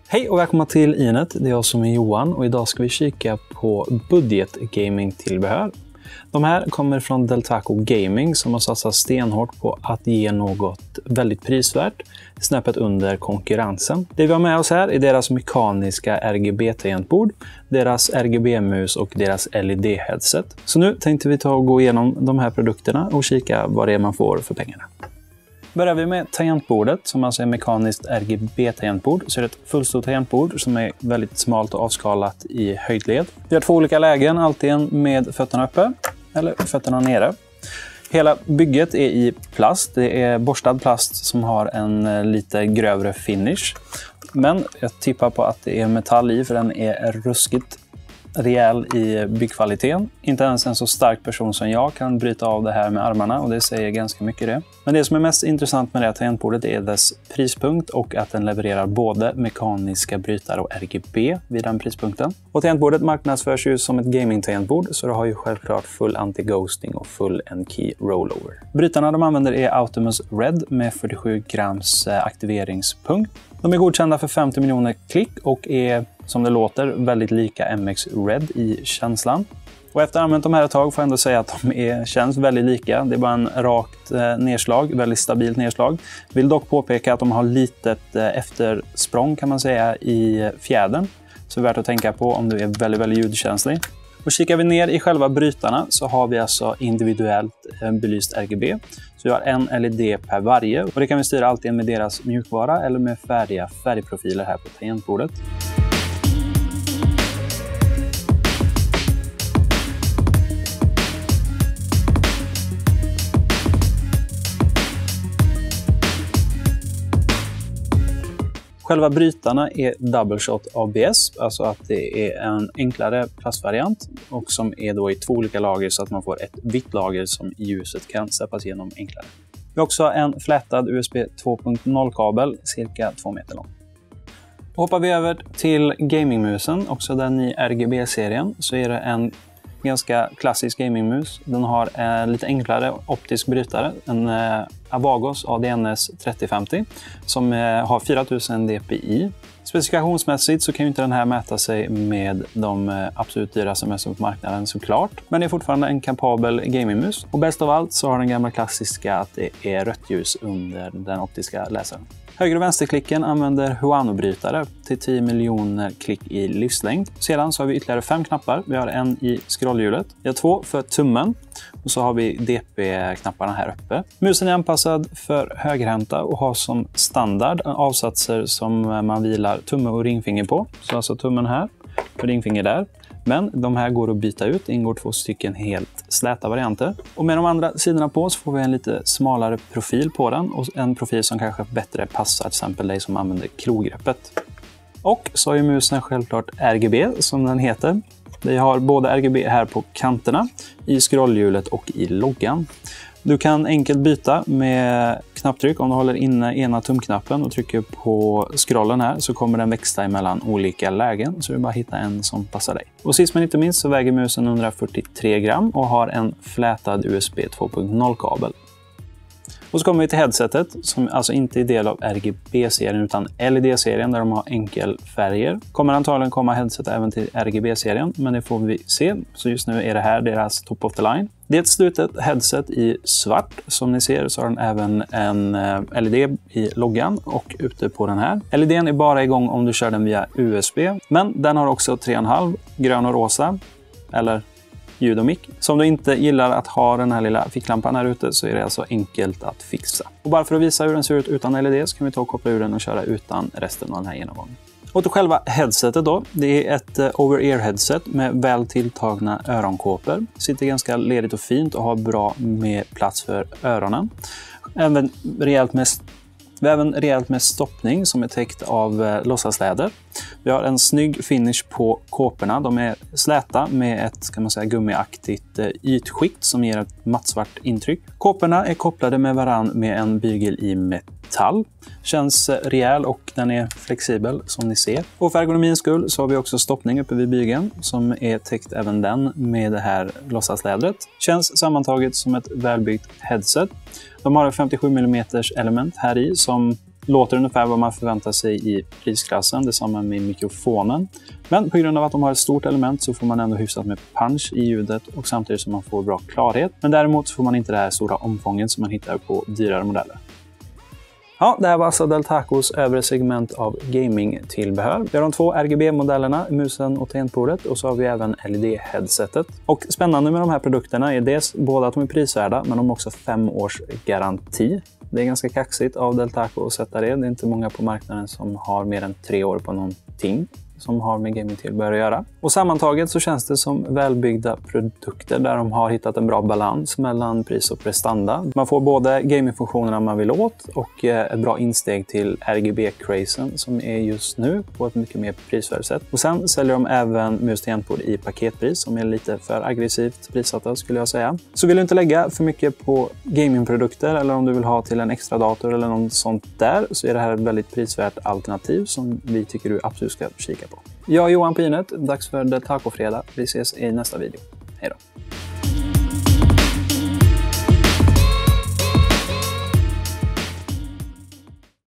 Hej och välkomna till Inet, det är jag som är Johan och idag ska vi kika på budget-gaming-tillbehör. De här kommer från Deltaco Gaming som har satsat stenhårt på att ge något väldigt prisvärt, snäppet under konkurrensen. Det vi har med oss här är deras mekaniska RGB-tangentbord, deras RGB-mus och deras LED-headset. Så nu tänkte vi ta och gå igenom de här produkterna och kika vad det är man får för pengarna. Börjar vi med tangentbordet som alltså är mekaniskt RGB-tangentbord, så är det ett fullstort tangentbord som är väldigt smalt och avskalat i höjdled. Vi har två olika lägen, antingen med fötterna uppe eller fötterna nere. Hela bygget är i plast, det är borstad plast som har en lite grövre finish. Men jag tippar på att det är metall i för den är ruskigt rejäl i byggkvaliteten. Inte ens en så stark person som jag kan bryta av det här med armarna och det säger ganska mycket det. Men det som är mest intressant med det här tangentbordet är dess prispunkt och att den levererar både mekaniska brytare och RGB vid den prispunkten. Och tangentbordet marknadsförs ju som ett gaming-tangentbord så det har ju självklart full anti-ghosting och full N-key rollover. Brytarna de använder är Optimus Red med 47 grams aktiveringspunkt. De är godkända för 50 miljoner klick och är, som det låter, väldigt lika MX Red i känslan. Och efter att ha använt de här ett tag får jag ändå säga att de känns väldigt lika. Det är bara en rakt nedslag, väldigt stabilt nedslag. Vill dock påpeka att de har litet eftersprång kan man säga i fjädern. Så det är värt att tänka på om du är väldigt ljudkänslig. Och kikar vi ner i själva brytarna så har vi alltså individuellt belyst RGB. Så vi har en LED per varje och det kan vi styra antingen med deras mjukvara eller med färdiga färgprofiler här på tangentbordet. Själva brytarna är Double Shot ABS, alltså att det är en enklare plastvariant och som är då i två olika lager så att man får ett vitt lager som i ljuset kan släppas igenom enklare. Vi har också en flätad USB 2.0-kabel, cirka 2 meter lång. Och hoppar vi över till gamingmusen, också den i RGB-serien, så är det en ganska klassisk gamingmus. Den har en lite enklare optisk brytare, en Avagos ADNS 3050 som har 4000 dpi. Specifikationsmässigt så kan ju inte den här mäta sig med de absolut dyraste mössen på marknaden såklart. Men det är fortfarande en kapabel gamingmus. Och bäst av allt så har den gamla klassiska att det är rött ljus under den optiska läsaren. Höger- och vänsterklicken använder Huano-brytare till 10 miljoner klick i livslängd. Sedan så har vi ytterligare 5 knappar. Vi har en i scrollhjulet. Vi har 2 för tummen. Och så har vi DP-knapparna här uppe. Musen är anpassad för högerhänta och har som standard avsatser som man vilar tumme och ringfinger på. Så alltså tummen här och ringfinger där. Men de här går att byta ut. Det ingår 2 stycken helt släta varianter. Och med de andra sidorna på så får vi en lite smalare profil på den. Och en profil som kanske bättre passar till exempel dig som använder krogreppet. Och så har ju musen självklart RGB som den heter. Vi har både RGB här på kanterna, i scrollhjulet och i loggan. Du kan enkelt byta med knapptryck. Om du håller inne ena tumknappen och trycker på scrollen här så kommer den växla emellan olika lägen. Så du bara hitta en som passar dig. Och sist men inte minst så väger musen 143 gram och har en flätad USB 2.0-kabel. Och så kommer vi till headsetet som alltså inte är del av RGB-serien utan LED-serien där de har enkelfärger. Kommer antagligen komma headset även till RGB-serien men det får vi se. Så just nu är det här deras top of the line. Det är ett slutet headset i svart. Som ni ser så har den även en LED i loggan och ute på den här. LEDn är bara igång om du kör den via USB. Men den har också 3,5 grön och rosa. Eller ljud och mick. Så om du inte gillar att ha den här lilla ficklampan här ute så är det alltså enkelt att fixa. Och bara för att visa hur den ser ut utan LED så kan vi ta och koppla ur den och köra utan resten av den här genomgången. Och till själva headsetet då. Det är ett over-ear headset med väl tilltagna öronkåpor. Sitter ganska ledigt och fint och har bra med plats för öronen. Även rejält med stoppning som är täckt av låtsasläder. Vi har en snygg finish på kåporna. De är släta med ett kan man säga, gummiaktigt ytskikt som ger ett mattsvart intryck. Kåporna är kopplade med varann med en bygel i metall. Känns rejäl och den är flexibel som ni ser. Och för ergonomins skull så har vi också stoppning uppe vid bygeln som är täckt även den med det här låtsaslädret. Känns sammantaget som ett välbyggt headset. De har ett 57 mm element här i som Låter ungefär vad man förväntar sig i prisklassen, detsamma med mikrofonen. Men på grund av att de har ett stort element så får man ändå hyfsat med punch i ljudet och samtidigt som man får bra klarhet. Men däremot får man inte det här stora omfånget som man hittar på dyrare modeller. Ja, det här var alltså Del Tacos övre segment av gaming-tillbehör. Vi har de 2 RGB-modellerna, musen och tangentbordet, och så har vi även LED-headsetet. Och spännande med de här produkterna är dels både att de är prisvärda, men de har också 5 års garanti. Det är ganska kaxigt av Del Taco att sätta det. Det är inte många på marknaden som har mer än 3 år på någonting som har med gaming-tillbehör att göra. Och sammantaget så känns det som välbyggda produkter där de har hittat en bra balans mellan pris och prestanda. Man får både gamingfunktionerna man vill åt och ett bra insteg till RGB-crazen som är just nu på ett mycket mer prisvärdigt sätt. Och sen säljer de även mus och tangentbord i paketpris som är lite för aggressivt prissatta skulle jag säga. Så vill du inte lägga för mycket på gamingprodukter eller om du vill ha till en extra dator eller något sånt där så är det här ett väldigt prisvärt alternativ som vi tycker du absolut ska kika på. Jag är Johan Pinet, dags för Del Taco-fredag. Vi ses i nästa video. Hej då!